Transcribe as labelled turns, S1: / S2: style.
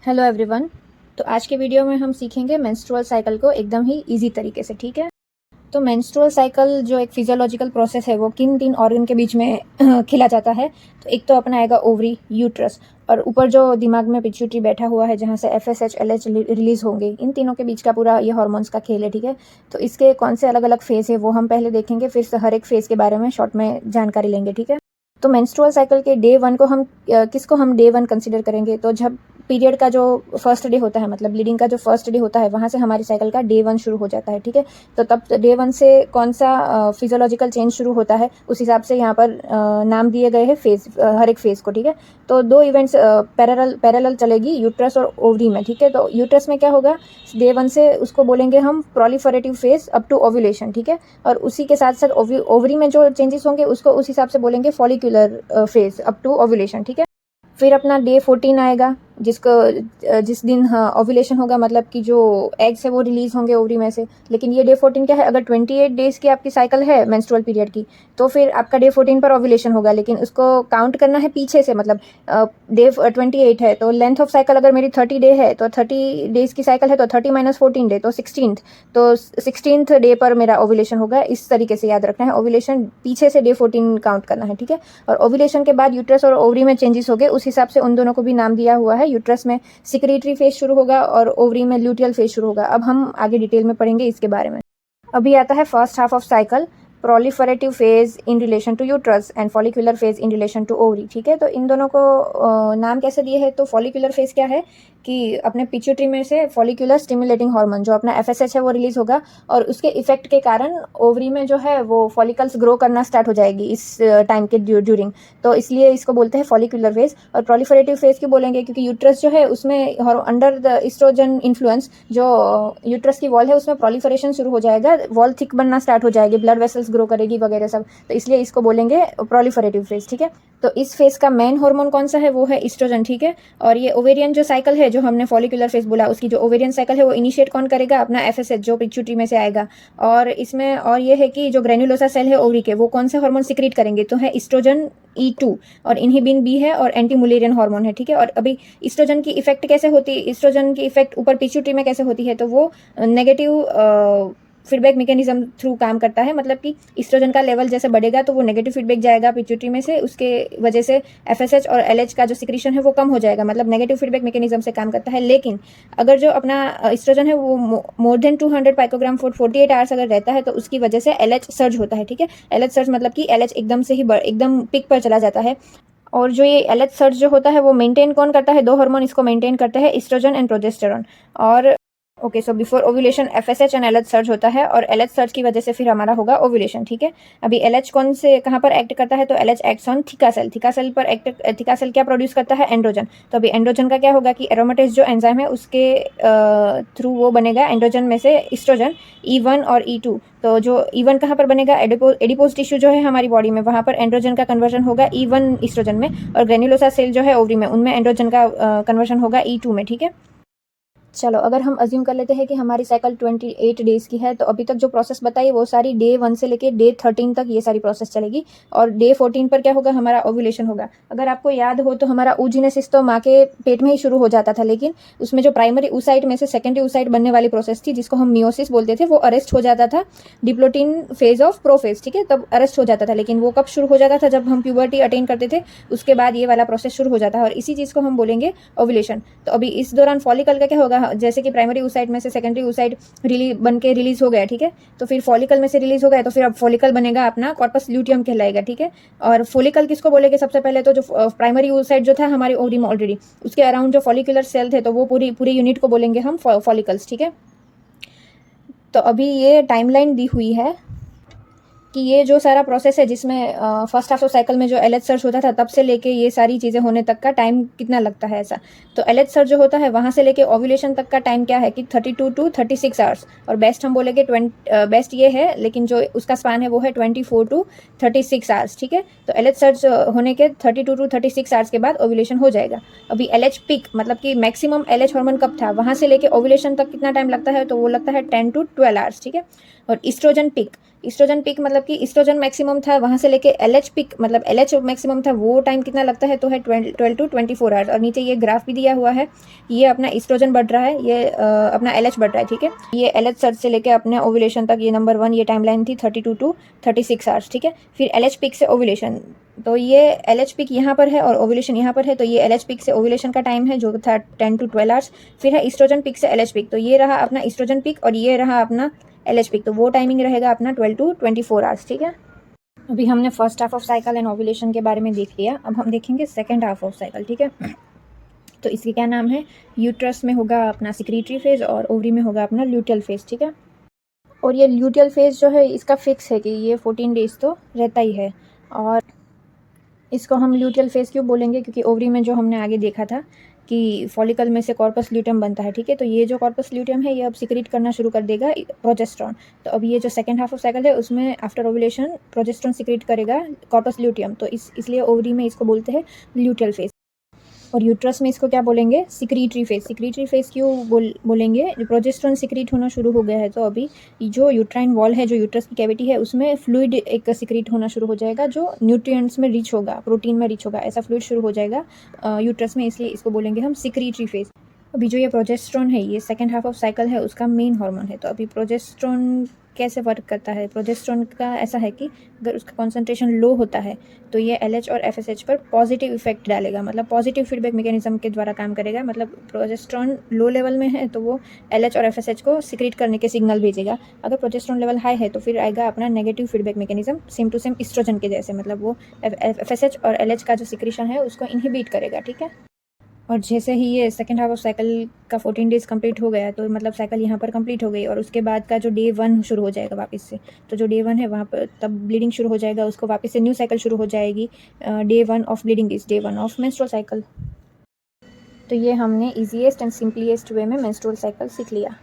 S1: Hello everyone. तो आज के वीडियो में हम सीखेंगे मेंस्ट्रुअल साइकिल को एकदम ही इजी तरीके से, ठीक है। तो मेंस्ट्रुअल साइकिल जो एक फिजियोलॉजिकल प्रोसेस है वो किन तीन ऑर्गन के बीच में खिला जाता है। तो एक तो अपना आएगा ओवरी, यूट्रस, और ऊपर जो दिमाग में पिट्यूटरी बैठा हुआ है जहाँ से FSH LH रिलीज होंगे। इन तीनों के बीच का पूरा ये हार्मोन्स का खेल है, ठीक है। तो इसके कौन से अलग अलग फेज़ है वो हम पहले देखेंगे, फिर हर एक फेज़ के बारे में शॉर्ट में जानकारी लेंगे, ठीक है। तो मेंस्ट्रुअल साइकिल के डे 1 को हम किसको हम डे 1 कंसिडर करेंगे। तो जब पीरियड का जो फर्स्ट डे होता है, मतलब ब्लीडिंग का जो फर्स्ट डे होता है, वहाँ से हमारी साइकिल का डे 1 शुरू हो जाता है, ठीक है। तो तब डे 1 से कौन सा फिजियोलॉजिकल चेंज शुरू होता है उस हिसाब से यहाँ पर नाम दिए गए हैं फेज, हर एक फेज को, ठीक है। तो दो इवेंट्स पैरेलल चलेगी यूट्रस और ओवरी में, ठीक है। तो यूट्रस में क्या होगा, डे 1 से उसको बोलेंगे हम proliferative phase up to ovulation, ठीक है। और उसी के साथ साथ ओवरी में जो चेंजेस होंगे उसको उस हिसाब से बोलेंगे follicular phase up to ovulation, ठीक है। फिर अपना डे 14 आएगा जिस दिन ओव्यूलेशन होगा, मतलब कि जो एग्स है वो रिलीज होंगे ओवरी में से। लेकिन ये डे 14 क्या है, अगर 28 डेज की आपकी साइकिल है मेंस्ट्रुअल पीरियड की, तो फिर आपका डे 14 पर ओव्यूलेशन होगा, लेकिन उसको काउंट करना है पीछे से। मतलब डे 28 है तो लेंथ ऑफ साइकिल अगर मेरी 30 डे है तो 30 डेज की साइकिल है तो 30 - 14 डे तो 16th, तो 16th डे पर मेरा ओव्यूलेशन होगा। इस तरीके से याद रखना है, ओव्यूलेशन पीछे से डे 14 काउंट करना है, ठीक है। और ओव्यूलेशन के बाद यूट्रस और ओवरी में चेंजेस हो गए, उस हिसाब से उन दोनों को भी नाम दिया हुआ है। यूट्रस में सिक्रेटरी फेज शुरू होगा और ओवरी में ल्यूटियल फेज शुरू होगा। अब हम आगे डिटेल में पढ़ेंगे इसके बारे में। अभी आता है first half of cycle, proliferative phase in relation to uterus and follicular phase in relation to ovary, ठीक है। तो इन दोनों को नाम कैसे दिए हैं। तो फॉलिकुलर फेज क्या है कि अपने पिट्यूटरी में से फॉलिकुलर स्टिमुलेटिंग हार्मोन जो अपना FSH है वो रिलीज होगा, और उसके इफेक्ट के कारण ओवरी में जो है वो फॉलिकल्स ग्रो करना स्टार्ट हो जाएगी इस टाइम के ड्यूरिंग। तो इसलिए इसको बोलते हैं फॉलिकुलर फेज। और प्रोलिफरेटिव फेज क्यों बोलेंगे, क्योंकि यूट्रस जो है उसमें अंडर द इस्ट्रोजन इन्फ्लुएंस जो यूट्रस की वॉल है उसमें प्रोलिफरेशन शुरू हो जाएगा, वॉल थिक बनना स्टार्ट हो जाएगी, ब्लड वेसल्स ग्रो करेगी वगैरह सब। तो इसलिए इसको बोलेंगे प्रोलिफरेटिव फेज, ठीक है। तो इस फेज का मेन हार्मोन कौन सा है, वो है इस्ट्रोजन, ठीक है। और ये ओवेरियन जो साइकिल है जो हमने फॉलिकुलर फेज बोला, उसकी जो ओवेरियन साइकिल है वो इनिशिएट कौन करेगा, अपना FSH जो पिट्यूटरी में से आएगा। और इसमें और ये है कि जो ग्रेन्युलोसा सेल है ओवरी के, वो कौन सा हार्मोन सिक्रीट करेंगे, तो है इस्ट्रोजन E2 और इनहिबिन B है और एंटी मुलेरियन हार्मोन है, ठीक है। और अभी इस्ट्रोजन की इफेक्ट कैसे होती है, इस्ट्रोजन की इफेक्ट ऊपर पिट्यूटरी में कैसे होती है, तो वो नेगेटिव फीडबैक मैकेनिज्म थ्रू काम करता है। मतलब कि इस्ट्रोजन का लेवल जैसे बढ़ेगा तो वो नेगेटिव फीडबैक जाएगा पिट्यूटरी में से, उसके वजह से FSH और LH का जो सिक्रीशन है वो कम हो जाएगा, मतलब नेगेटिव फीडबैक मैकेनिज्म से काम करता है। लेकिन अगर जो अपना इस्ट्रोजन है वो मोर देन 200 पाइकोग्राम फॉर 48 आवर्स अगर रहता है तो उसकी वजह से LH सर्ज होता है, ठीक है। LH सर्ज मतलब कि LH एकदम से ही एकदम पिक पर चला जाता है। और जो ये LH सर्ज जो होता है वो मेंटेन कौन करता है, दो हार्मोन इसको मेंटेन करते हैं, इस्ट्रोजन एंड प्रोजेस्टेरॉन। और okay, so before ovulation FSH and LH surge होता है, और LH सर्ज की वजह से फिर हमारा होगा ओव्यूलेशन, ठीक है। अभी LH कौन से कहाँ पर एक्ट करता है, तो LH acts on theca cell. Theca cell पर थिका सेल क्या प्रोड्यूस करता है, एंड्रोजन। तो अभी एंड्रोजन का क्या होगा कि एरोमेटेज जो एंजाइम है उसके थ्रू वो बनेगा एंड्रोजन में से इस्ट्रोजन E1 और E2। तो जो E1 कहाँ पर बनेगा, एडिपोज टिश्यू जो है हमारी बॉडी में, वहाँ पर एंड्रोजन का कन्वर्जन होगा E1 इस्ट्रोजन में, और ग्रेन्युलोसा सेल जो है ओवरी में, उनमें एंड्रोजन का कन्वर्जन होगा E2 में, ठीक है। चलो, अगर हम अज्यूम कर लेते हैं कि हमारी साइकिल 28 डेज की है, तो अभी तक जो प्रोसेस बताई वो सारी डे 1 से लेके डे 13 तक ये सारी प्रोसेस चलेगी। और डे 14 पर क्या होगा, हमारा ओव्यूलेशन होगा। अगर आपको याद हो तो हमारा oogenesis तो माँ के पेट में ही शुरू हो जाता था, लेकिन उसमें जो प्राइमरी oocyte में से सेकेंडरी oocyte बनने वाली प्रोसेस थी जिसको हम मियोसिस बोलते थे, वो अरेस्ट हो जाता था डिप्लोटिन फेज ऑफ प्रोफेज, ठीक है, तब अरेस्ट हो जाता था। लेकिन वो कब शुरू हो जाता था, जब हम प्यूबर्टी अटेन करते थे, उसके बाद ये वाला प्रोसेस शुरू हो जाता है, और इसी चीज़ को हम बोलेंगे ओव्यूलेशन। तो अभी इस दौरान फॉलिकल का क्या होगा, जैसे कि प्राइमरी oocyte में से सेकेंडरी oocyte बन के रिलीज हो गया, ठीक है। तो फिर फॉलिकल में से रिलीज हो गया, तो फिर अब फॉलिकल बनेगा अपना कॉर्पस ल्यूटियम कहलाएगा, ठीक है। और फॉलिकल किसको बोलेंगे, सबसे पहले तो जो प्राइमरी oocyte जो था हमारी ओवरी में ऑलरेडी, उसके अराउंड जो फॉलिकुलर सेल थे, तो वो पूरी यूनिट को बोलेंगे हम फॉलिकल्स, ठीक है। तो अभी ये टाइमलाइन दी हुई है कि ये जो सारा प्रोसेस है जिसमें फर्स्ट हाफ ऑफ साइकिल में जो LH सर्ज होता था तब से लेके ये सारी चीज़ें होने तक का टाइम कितना लगता है ऐसा। तो LH सर्ज जो होता है वहाँ से लेके ओव्यूलेशन तक का टाइम क्या है कि 32 to 36 आवर्स, और बेस्ट हम बोलेंगे बेस्ट ये है, लेकिन जो उसका स्पान है वो है 24 to 36 आवर्स, ठीक है। तो LH सर्ज होने के 32 to 36 आवर्स के बाद ओव्यूलेशन हो जाएगा। अभी LH पिक मतलब कि मैक्सिमम LH हार्मोन कब था, वहाँ से लेके ओव्यूलेशन तक कितना टाइम लगता है, तो वो लगता है 10 to 12 आवर्स, ठीक है। और इस्ट्रोजन पिक ईस्ट्रोजन पीक मतलब कि ईस्ट्रोजन मैक्सिमम था, वहाँ से लेके एलएच पीक मतलब एलएच मैक्सिमम था, वो टाइम कितना लगता है, तो है 12 to 24 आवर्स। और नीचे ये ग्राफ भी दिया हुआ है, ये अपना ईस्ट्रोजन बढ़ रहा है, ये अपना एलएच बढ़ रहा है, ठीक है। ये एलएच सर्च से लेके अपने ओव्यूलेशन तक, ये नंबर 1 ये टाइम लाइन थी 32 to 36 आवर्स, ठीक है। फिर एलएच पीक से ओव्यूलेशन, तो ये एलएच पीक यहाँ पर है और ओव्यूलेशन यहाँ पर है, तो ये एलएच पीक से ओव्यूलेशन का टाइम है जो था 10 to 12 आवर्स। फिर है ईस्ट्रोजन पीक से एलएच पीक, तो ये रहा अपना ईस्ट्रोजन पीक और ये रहा अपना एलएच पीक, तो वो टाइमिंग रहेगा अपना 12 to 24 आवर्स, ठीक है। अभी हमने first half of cycle and ovulation के बारे में देख लिया, अब हम देखेंगे सेकेंड हाफ ऑफ साइकिल, ठीक है। तो इसके क्या नाम है, यूट्रस में होगा अपना सिक्रीटरी फेज और ओवरी में होगा अपना ल्यूटियल फेज, ठीक है। और ये ल्यूटियल फेज जो है इसका फिक्स है कि ये 14 डेज तो रहता ही है। और इसको हम ल्यूटियल फेज क्यों बोलेंगे, क्योंकि ओवरी में जो हमने आगे देखा था कि फॉलिकल में से कॉर्पस ल्यूटियम बनता है, ठीक है। तो ये जो कॉर्पस ल्यूटियम है ये अब सिक्रीट करना शुरू कर देगा प्रोजेस्टेरॉन। तो अब ये जो सेकंड हाफ ऑफ साइकिल है उसमें आफ्टर ओव्यूलेशन प्रोजेस्टेरॉन सिक्रीट करेगा कॉर्पस ल्यूटियम, तो इसलिए ओवरी में इसको बोलते हैं ल्यूटियल फेज। और यूट्रस में इसको क्या बोलेंगे, सिक्रीटरी फेज। सिक्रीटरी फेज क्यों बोलेंगे, जो प्रोजेस्टेरॉन सिक्रीट होना शुरू हो गया है, तो अभी जो यूट्राइन वॉल है, जो यूट्रस की कैविटी है, उसमें फ्लूइड एक सिक्रीट होना शुरू हो जाएगा जो न्यूट्रिएंट्स में रिच होगा, प्रोटीन में रिच होगा, ऐसा फ्लूइड शुरू हो जाएगा यूट्रस में, इसलिए इसको बोलेंगे हम सिक्रीटरी फेज। अभी जो ये प्रोजेस्टेरॉन है ये सेकेंड हाफ ऑफ साइकिल है उसका मेन हार्मोन है। तो अभी प्रोजेस्टेरॉन कैसे वर्क करता है, प्रोजेस्टेरॉन का ऐसा है कि अगर उसका कॉन्सेंट्रेशन लो होता है तो ये एलएच और एफएसएच पर पॉजिटिव इफेक्ट डालेगा, मतलब पॉजिटिव फीडबैक मैकेनिज्म के द्वारा काम करेगा। मतलब प्रोजेस्टेरॉन लो लेवल में है तो वो एलएच और एफएसएच को सिक्रीट करने के सिग्नल भेजेगा। अगर प्रोजेस्टेरॉन लेवल हाई है तो फिर आएगा अपना negative feedback mechanism, same to same oestrogen के जैसे, मतलब वो एफएसएच और एलएच का जो सिक्रीशन है उसको इनहिबिट करेगा, ठीक है। और जैसे ही ये सेकेंड हाफ ऑफ साइकिल का 14 डेज कंप्लीट हो गया, तो मतलब साइकिल यहाँ पर कंप्लीट हो गई और उसके बाद का जो डे 1 शुरू हो जाएगा वापस से। तो जो डे 1 है वहाँ पर तब ब्लीडिंग शुरू हो जाएगा, उसको वापस से न्यू साइकिल शुरू हो जाएगी। Day 1 of bleeding is day 1 of menstrual cycle. तो ये हमने ईजीएस्ट एंड सिंपलीस्ट वे में मेंस्ट्रुअल साइकिल सीख लिया।